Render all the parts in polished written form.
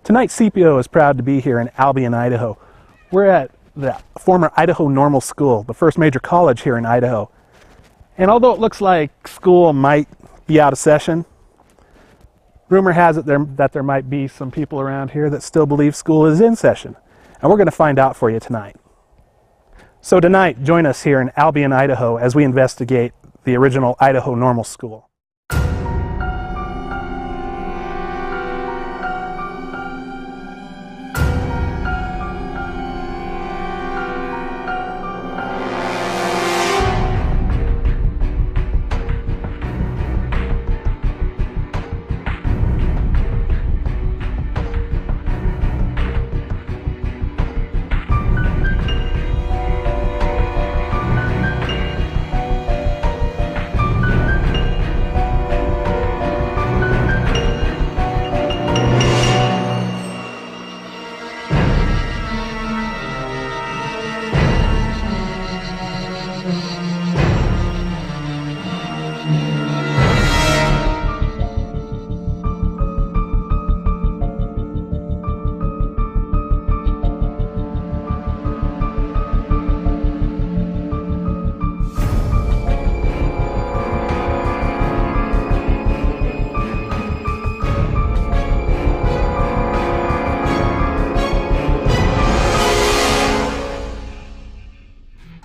Tonight, SEIPO is proud to be here in Albion, Idaho. We're at the former Idaho Normal School, the first major college here in Idaho. And although it looks like school might be out of session, rumor has it that there might be some people around here that still believe school is in session. And we're going to find out for you tonight. So tonight, join us here in Albion, Idaho as we investigate the original Idaho Normal School.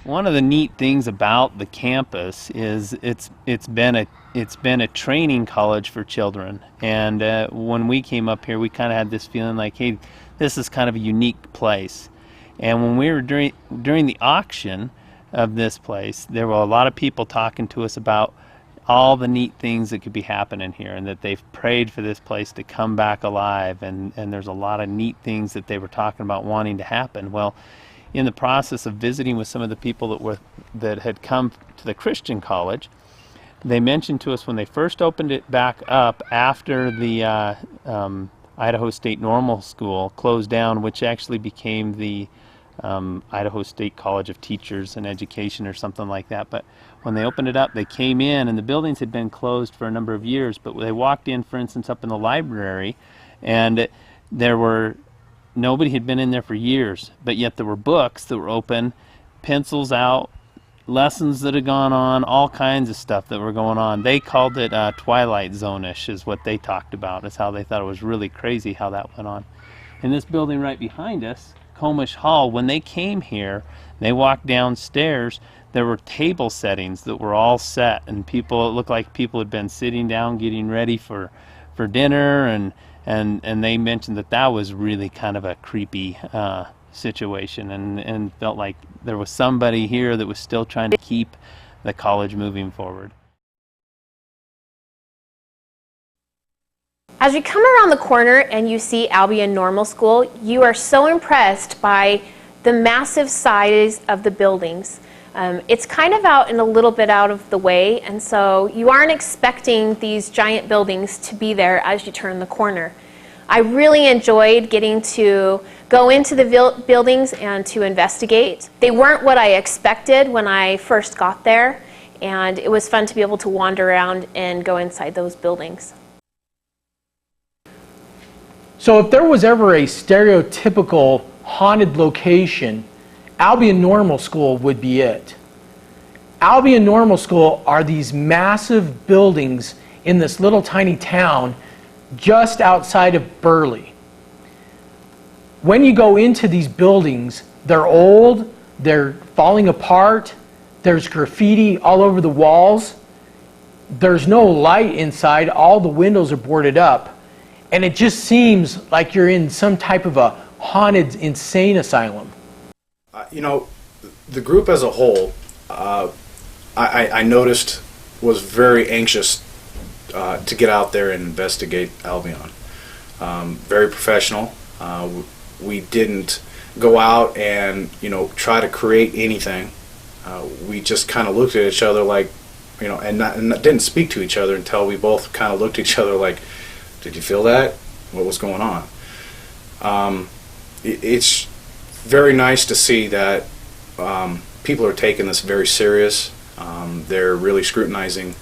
One of the neat things about the campus is it's been a training college for children, and when we came up here, we kind of had this feeling like, hey, this is kind of a unique place. And when we were during the auction of this place, there were a lot of people talking to us about all the neat things that could be happening here, and that they've prayed for this place to come back alive, and there's a lot of neat things that they were talking about wanting to happen. Well, in the process of visiting with some of the people that had come to the Christian college, they mentioned to us when they first opened it back up after the Idaho State Normal School closed down, which actually became the Idaho State College of Teachers and Education or something like that. But when they opened it up, they came in, and the buildings had been closed for a number of years, but they walked in, for instance, up in the library, and nobody had been in there for years, but yet there were books that were open, pencils out, lessons that had gone on, all kinds of stuff that were going on. They called it Twilight Zone-ish is what they talked about, is how they thought it was really crazy how that went on. In this building right behind us, Comish Hall, when they came here, they walked downstairs, there were table settings that were all set, and it looked like people had been sitting down getting ready for dinner, and they mentioned that was really kind of a creepy situation, and felt like there was somebody here that was still trying to keep the college moving forward. As you come around the corner and you see Albion Normal School, you are so impressed by the massive size of the buildings. It's kind of out and a little bit out of the way, and so you aren't expecting these giant buildings to be there as you turn the corner. I really enjoyed getting to go into the buildings and to investigate. They weren't what I expected when I first got there, and it was fun to be able to wander around and go inside those buildings. So if there was ever a stereotypical haunted location, Albion Normal School would be it. Albion Normal School are these massive buildings in this little tiny town just outside of Burley. When you go into these buildings, they're old, they're falling apart, there's graffiti all over the walls, there's no light inside, all the windows are boarded up, and it just seems like you're in some type of a haunted insane asylum. You know, the group as a whole, I noticed, was very anxious to get out there and investigate Albion. Very professional. We didn't go out and, try to create anything. We just kind of looked at each other like, and didn't speak to each other until we both kind of looked at each other like, did you feel that? What was going on? It's very nice to see that people are taking this very serious. They're really scrutinizing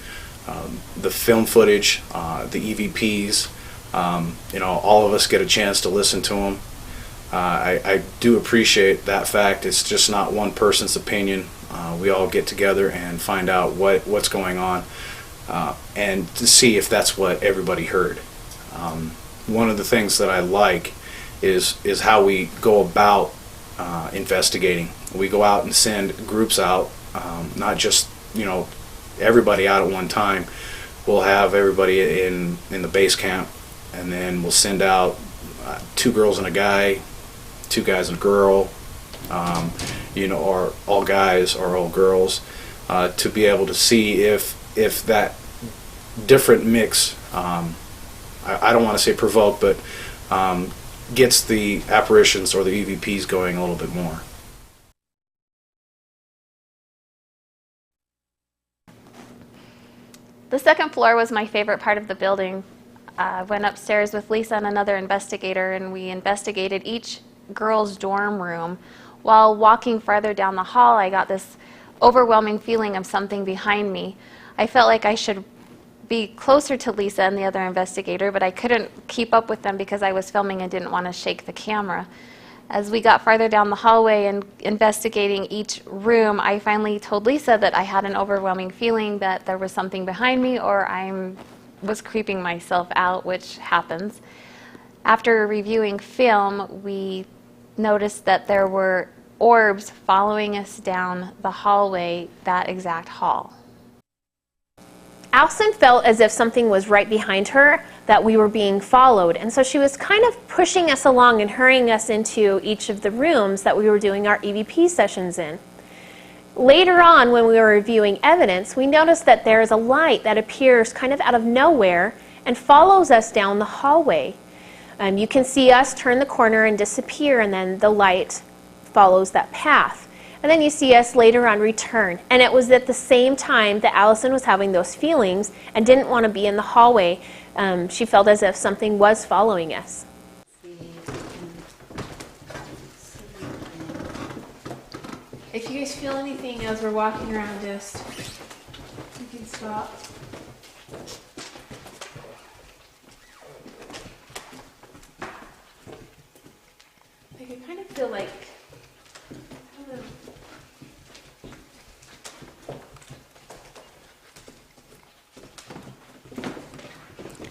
the film footage, the EVPs, All of us get a chance to listen to them. I do appreciate that fact. It's just not one person's opinion. We all get together and find out what's going on, and to see if that's what everybody heard. One of the things that I like is how we go about investigating. We go out and send groups out, not just everybody out at one time. We'll have everybody in the base camp, and then we'll send out 2 girls and a guy, 2 guys and a girl, or all guys or all girls, to be able to see if that different mix, I don't want to say provoke, but gets the apparitions or the EVPs going a little bit more. The second floor was my favorite part of the building. I went upstairs with Lisa and another investigator, and we investigated each girl's dorm room. While walking farther down the hall, I got this overwhelming feeling of something behind me. I felt like I should be closer to Lisa and the other investigator, but I couldn't keep up with them because I was filming and didn't want to shake the camera. As we got farther down the hallway and investigating each room, I finally told Lisa that I had an overwhelming feeling that there was something behind me, or I was creeping myself out, which happens. After reviewing film, we noticed that there were orbs following us down the hallway, that exact hall. Allison felt as if something was right behind her, that we were being followed, and so she was kind of pushing us along and hurrying us into each of the rooms that we were doing our EVP sessions in. Later on, when we were reviewing evidence, we noticed that there is a light that appears kind of out of nowhere and follows us down the hallway. You can see us turn the corner and disappear, and then the light follows that path. And then you see us later on return. And it was at the same time that Allison was having those feelings and didn't want to be in the hallway. She felt as if something was following us. If you guys feel anything as we're walking around, just you can stop. I can kind of feel like, I don't know.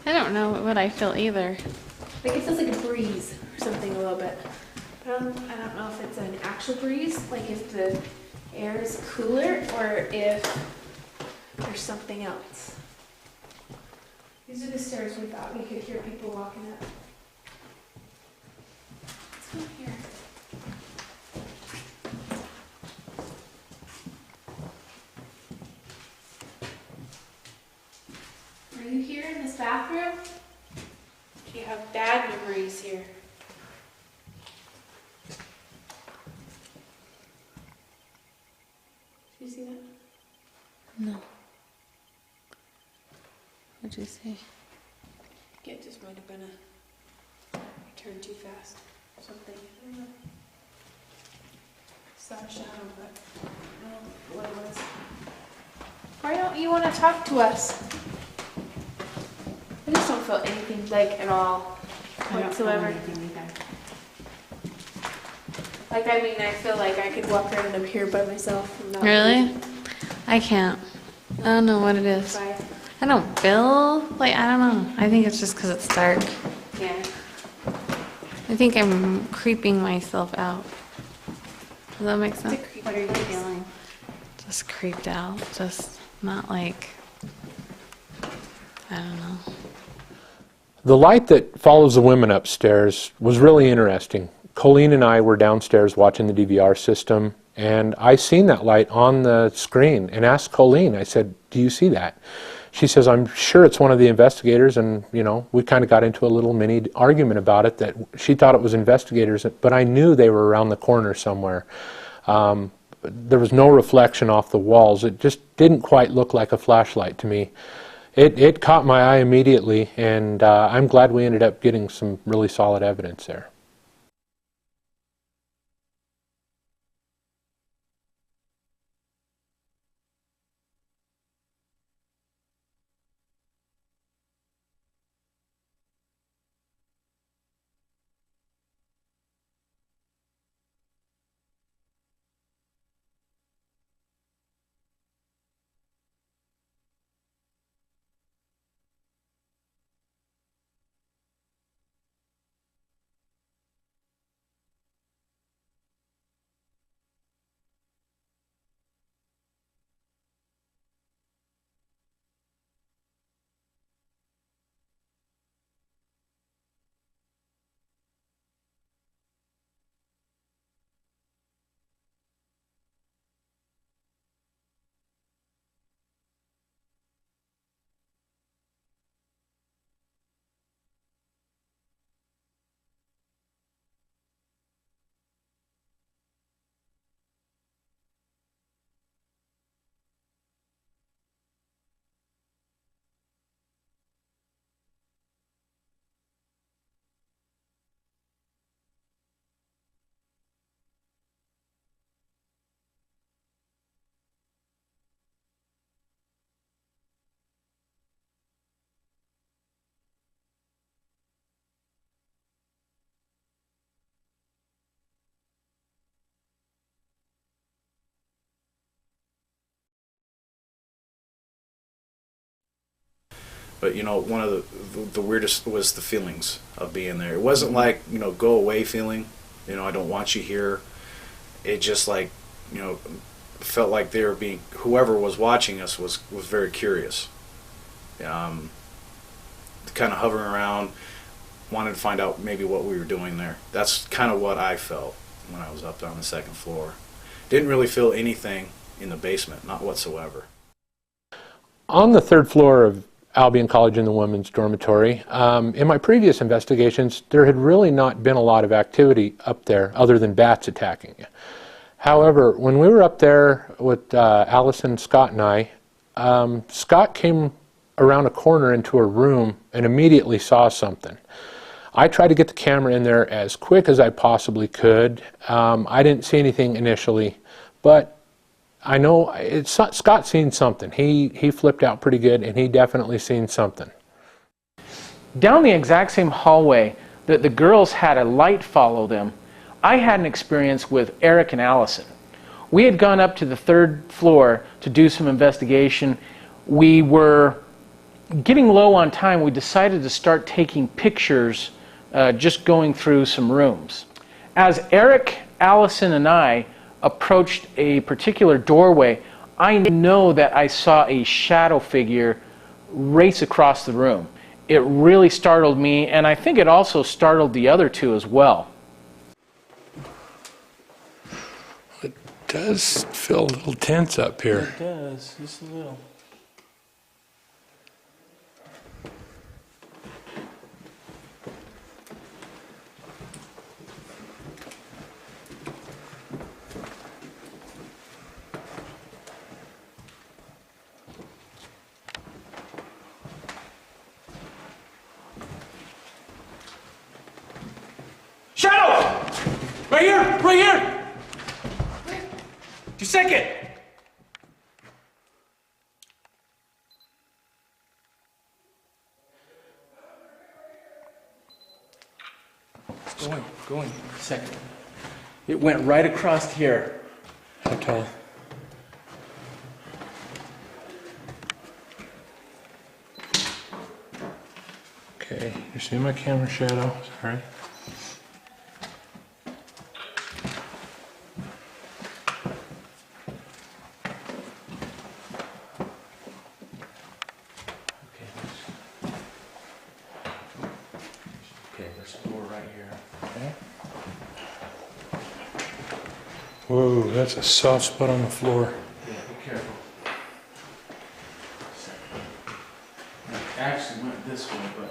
I don't know what I feel either. Like it feels like a breeze or something a little bit. But I don't know if it's an actual breeze, like if the air is cooler or if there's something else. These are the stairs we thought we could hear people walking up. Let's go here. Are you here in this bathroom? Do you have bad memories here? Did you see that? No. What'd you say? Yeah, it just might have been a turn too fast or something. I don't know. Saw a shadow, but I don't know what it was. Why don't you want to talk to us? I just don't feel anything like at all whatsoever. Like, I mean, I feel like I could walk around up here by myself. And not Really? I can't. I don't know what it is. Bye. I don't feel like, I don't know. I think it's just because it's dark. Yeah. I think I'm creeping myself out. Does that make sense? What are you feeling? Just creeped out. Just not like, I don't know. The light that follows the women upstairs was really interesting. Colleen and I were downstairs watching the DVR system, and I seen that light on the screen and asked Colleen, I said, do you see that? She says, I'm sure it's one of the investigators, and we kind of got into a little mini argument about it, that she thought it was investigators, but I knew they were around the corner somewhere. There was no reflection off the walls. It just didn't quite look like a flashlight to me. It caught my eye immediately, and I'm glad we ended up getting some really solid evidence there. But one of the weirdest was the feelings of being there. It wasn't like go away feeling, I don't want you here. It just like felt like they were being, whoever was watching us was very curious. Kind of hovering around, wanted to find out maybe what we were doing there. That's kind of what I felt when I was up on the second floor. Didn't really feel anything in the basement, not whatsoever. On the third floor of Albion College in the women's dormitory, in my previous investigations, there had really not been a lot of activity up there other than bats attacking you. However, when we were up there with Allison, Scott, and I, Scott came around a corner into a room and immediately saw something. I tried to get the camera in there as quick as I possibly could. I didn't see anything initially, but I know Scott seen something. He flipped out pretty good, and he definitely seen something. Down the exact same hallway that the girls had a light follow them, I had an experience with Eric and Allison. We had gone up to the third floor to do some investigation. We were getting low on time. We decided to start taking pictures, just going through some rooms. As Eric, Allison, and I approached a particular doorway, I know that I saw a shadow figure race across the room. It really startled me, and I think it also startled the other two as well. It does feel a little tense up here. It does, just a little. Shadow! Right here! Right here! Just a second! Going. Second. It went right across here. How tall? Okay, you see my camera shadow? Sorry. Okay, there's a door right here. Okay. Whoa, that's a soft spot on the floor. Yeah, be careful. It actually went this way, but...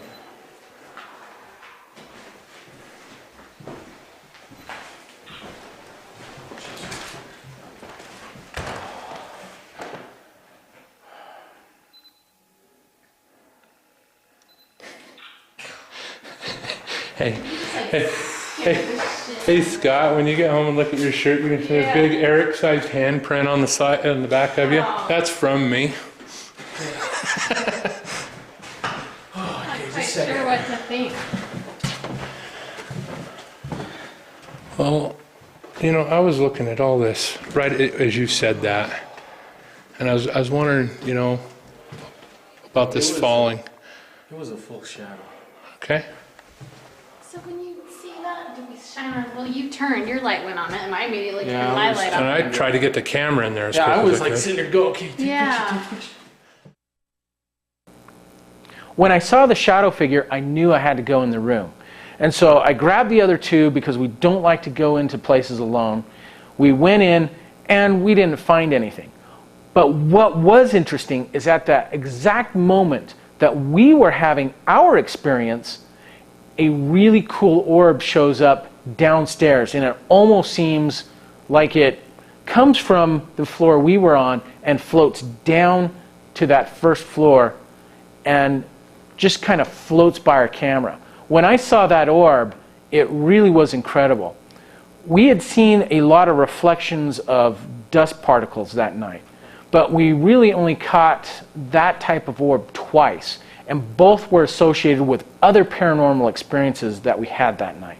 Hey, Scott, when you get home and look at your shirt, you can see a big Eric-sized handprint on the side and the back of you. That's from me. I'm not quite sure what to think. Well, I was looking at all this right as you said that, and I was wondering, about this falling. It was a full shadow. Okay. So when you see that, do we shine our, well, you turned, your light went on it, and I immediately Yeah, turned I my was- light And on. I tried to get the camera in there as Yeah, quick I as was I like could. sitting there, go, okay, take Yeah. picture, take picture. When I saw the shadow figure, I knew I had to go in the room. And so I grabbed the other two because we don't like to go into places alone. We went in and we didn't find anything. But what was interesting is at that exact moment that we were having our experience, a really cool orb shows up downstairs, and it almost seems like it comes from the floor we were on and floats down to that first floor and just kind of floats by our camera. When I saw that orb, it really was incredible. We had seen a lot of reflections of dust particles that night, but we really only caught that type of orb twice, and both were associated with other paranormal experiences that we had that night.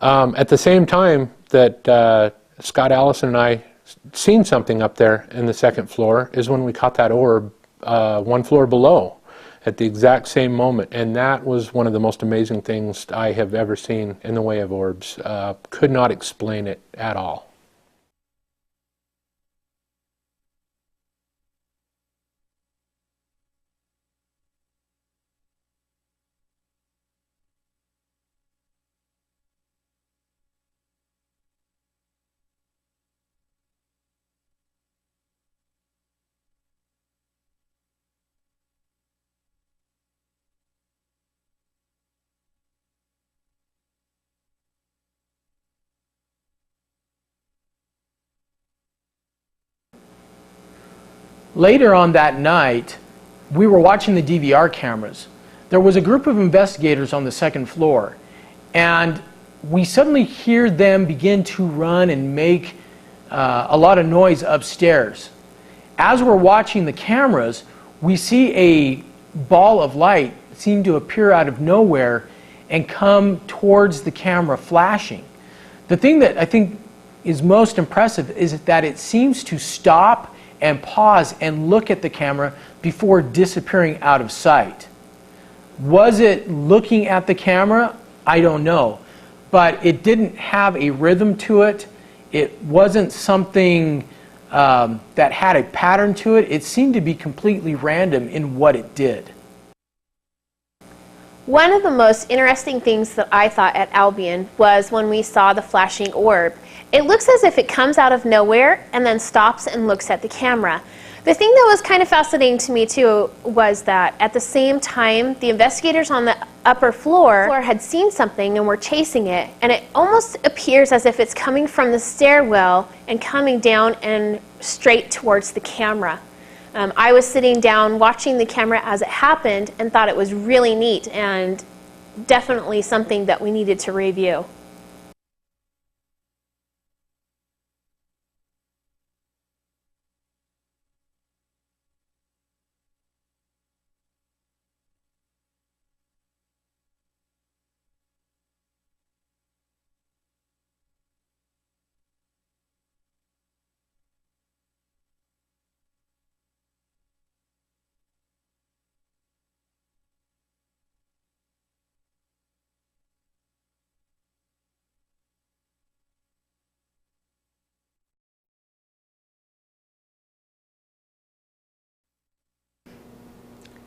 At the same time that Scott, Allison, and I seen something up there in the second floor is when we caught that orb one floor below at the exact same moment. And that was one of the most amazing things I have ever seen in the way of orbs. Could not explain it at all. Later on that night, we were watching the DVR cameras. There was a group of investigators on the second floor, and we suddenly hear them begin to run and make a lot of noise upstairs. As we're watching the cameras, we see a ball of light seem to appear out of nowhere and come towards the camera flashing. The thing that I think is most impressive is that it seems to stop and pause and look at the camera before disappearing out of sight. Was it looking at the camera? I don't know. But it didn't have a rhythm to it. It wasn't something that had a pattern to it. It seemed to be completely random in what it did. One of the most interesting things that I thought at Albion was when we saw the flashing orb. It looks as if it comes out of nowhere and then stops and looks at the camera. The thing that was kind of fascinating to me too was that at the same time, the investigators on the upper floor had seen something and were chasing it, and it almost appears as if it's coming from the stairwell and coming down and straight towards the camera. I was sitting down watching the camera as it happened and thought it was really neat and definitely something that we needed to review.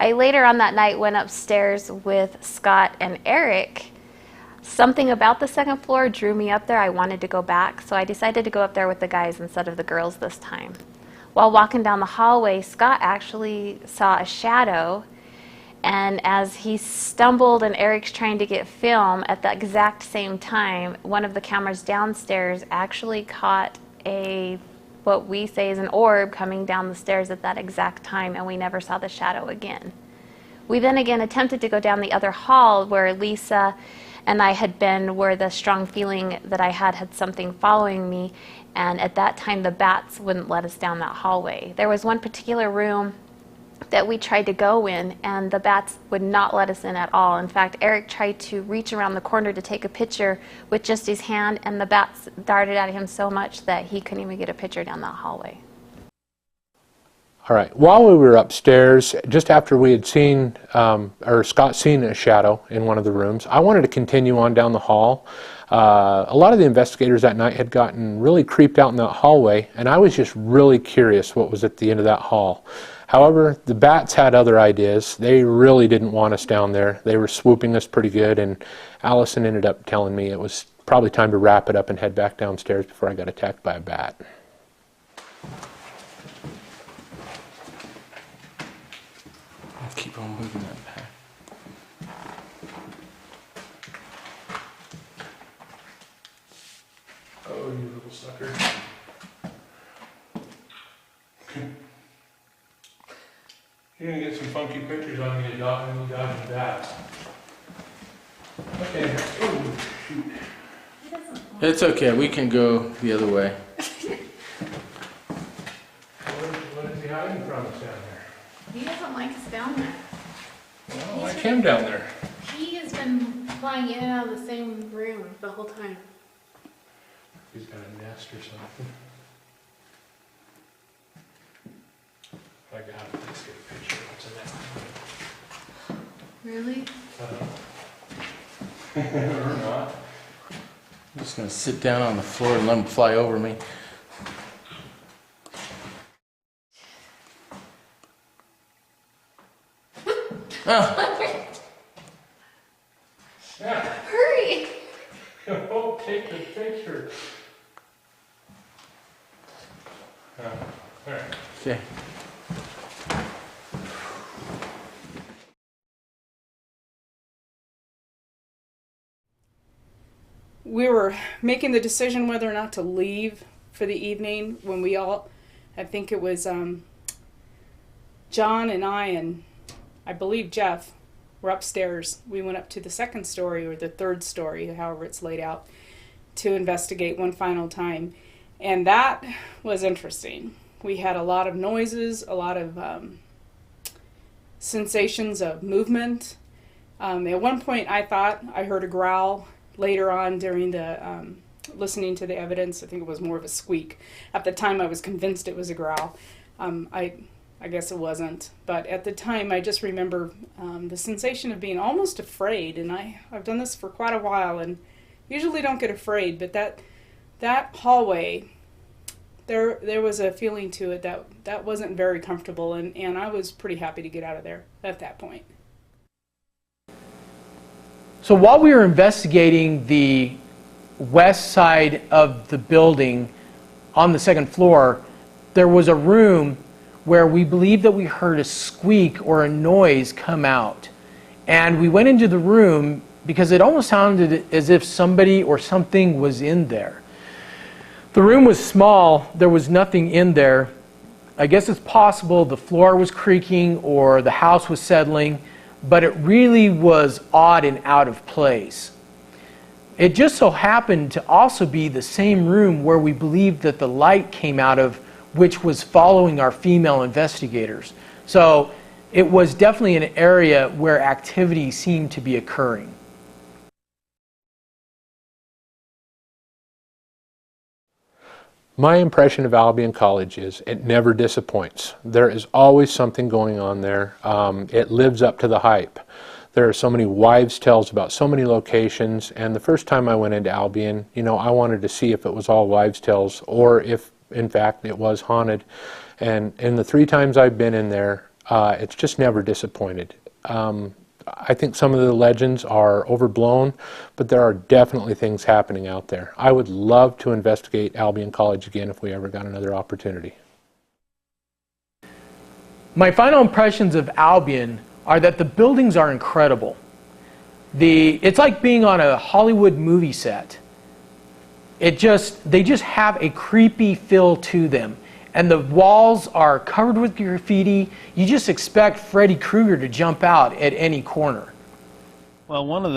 I later on that night went upstairs with Scott and Eric. Something about the second floor drew me up there. I wanted to go back, so I decided to go up there with the guys instead of the girls this time. While walking down the hallway, Scott actually saw a shadow, and as he stumbled and Eric's trying to get film at the exact same time, one of the cameras downstairs actually caught what we say is an orb coming down the stairs at that exact time, and we never saw the shadow again. We then again attempted to go down the other hall where Lisa and I had been, where the strong feeling that I had something following me, and at that time the bats wouldn't let us down that hallway. There was one particular room that we tried to go in, and the bats would not let us in at all. In fact, Eric tried to reach around the corner to take a picture with just his hand, and the bats darted at him so much that he couldn't even get a picture down that hallway. All right, while we were upstairs, just after we had seen, or Scott seen a shadow in one of the rooms, I wanted to continue on down the hall. A lot of the investigators that night had gotten really creeped out in that hallway, and I was just really curious what was at the end of that hall. However, the bats had other ideas. They really didn't want us down there. They were swooping us pretty good, and Allison ended up telling me it was probably time to wrap it up and head back downstairs before I got attacked by a bat. Keep on moving that back. Oh, you little sucker. You're gonna get some funky pictures on me dodging bats. Okay. Oh, shoot. It's okay, we can go the other way. What is he hiding from us down there? He doesn't like us down there. Well, I came down there. He has been flying in and out of the same room the whole time. He's got a nest or something. I got it. Let's get a picture. What's in Really? that? Or not. I'm just gonna sit down on the floor and let them fly over me. Hurry! Go take the picture. All right. Okay. We were making the decision whether or not to leave for the evening when we all, I think it was John and I believe Jeff, were upstairs. We went up to the second story or the third story, however it's laid out, to investigate one final time. And that was interesting. We had a lot of noises, a lot of sensations of movement. At one point I thought I heard a growl. Later on during the listening to the evidence, I think it was more of a squeak. At the time I was convinced it was a growl. I guess it wasn't. But at the time I just remember the sensation of being almost afraid. And I've done this for quite a while and usually don't get afraid. But that hallway, there was a feeling to it that wasn't very comfortable. And I was pretty happy to get out of there at that point. So while we were investigating the west side of the building on the second floor, there was a room where we believed that we heard a squeak or a noise come out. And we went into the room because it almost sounded as if somebody or something was in there. The room was small, there was nothing in there. I guess it's possible the floor was creaking or the house was settling, but it really was odd and out of place. It just so happened to also be the same room where we believed that the light came out of, which was following our female investigators. So it was definitely an area where activity seemed to be occurring. My impression of Albion College is it never disappoints. There is always something going on there. It lives up to the hype. There are so many wives' tales about so many locations, and the first time I went into Albion, I wanted to see if it was all wives' tales or if, in fact, it was haunted. And in the 3 times I've been in there, it's just never disappointed. I think some of the legends are overblown, but there are definitely things happening out there. I would love to investigate Albion College again if we ever got another opportunity. My final impressions of Albion are that the buildings are incredible. It's like being on a Hollywood movie set. They just have a creepy feel to them. And the walls are covered with graffiti. You just expect Freddy Krueger to jump out at any corner. Well, one of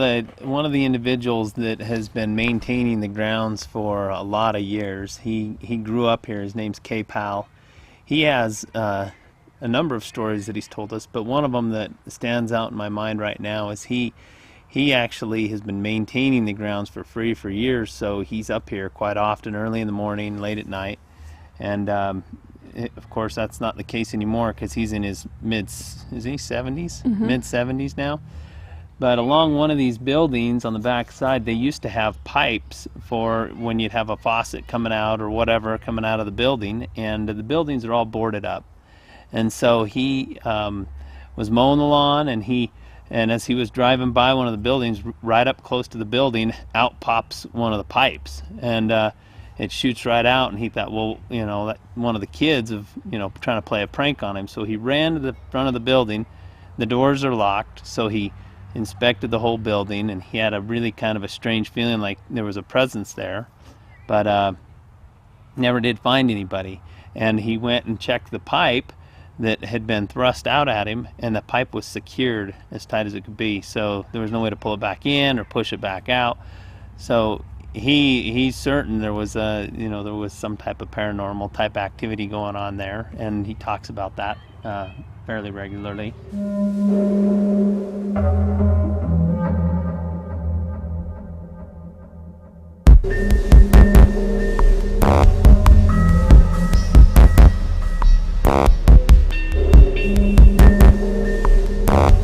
the individuals that has been maintaining the grounds for a lot of years, he grew up here. His name's Kay Powell. He has a number of stories that he's told us, but one of them that stands out in my mind right now is he actually has been maintaining the grounds for free for years. So he's up here quite often, early in the morning, late at night. And of course, that's not the case anymore because he's in his mid-70s? Mm-hmm. Mid-70s now. But along one of these buildings on the back side, they used to have pipes for when you'd have a faucet coming out or whatever coming out of the building, and the buildings are all boarded up. And so he was mowing the lawn, and as he was driving by one of the buildings, right up close to the building, out pops one of the pipes. And it shoots right out, and he thought, well, that one of the kids trying to play a prank on him. So he ran to the front of the building. The doors are locked, so he inspected the whole building, and he had a really kind of a strange feeling like there was a presence there, but never did find anybody. And he went and checked the pipe that had been thrust out at him, and the pipe was secured as tight as it could be, so there was no way to pull it back in or push it back out. So he's certain there was some type of paranormal type activity going on there, and he talks about that fairly regularly. Bye.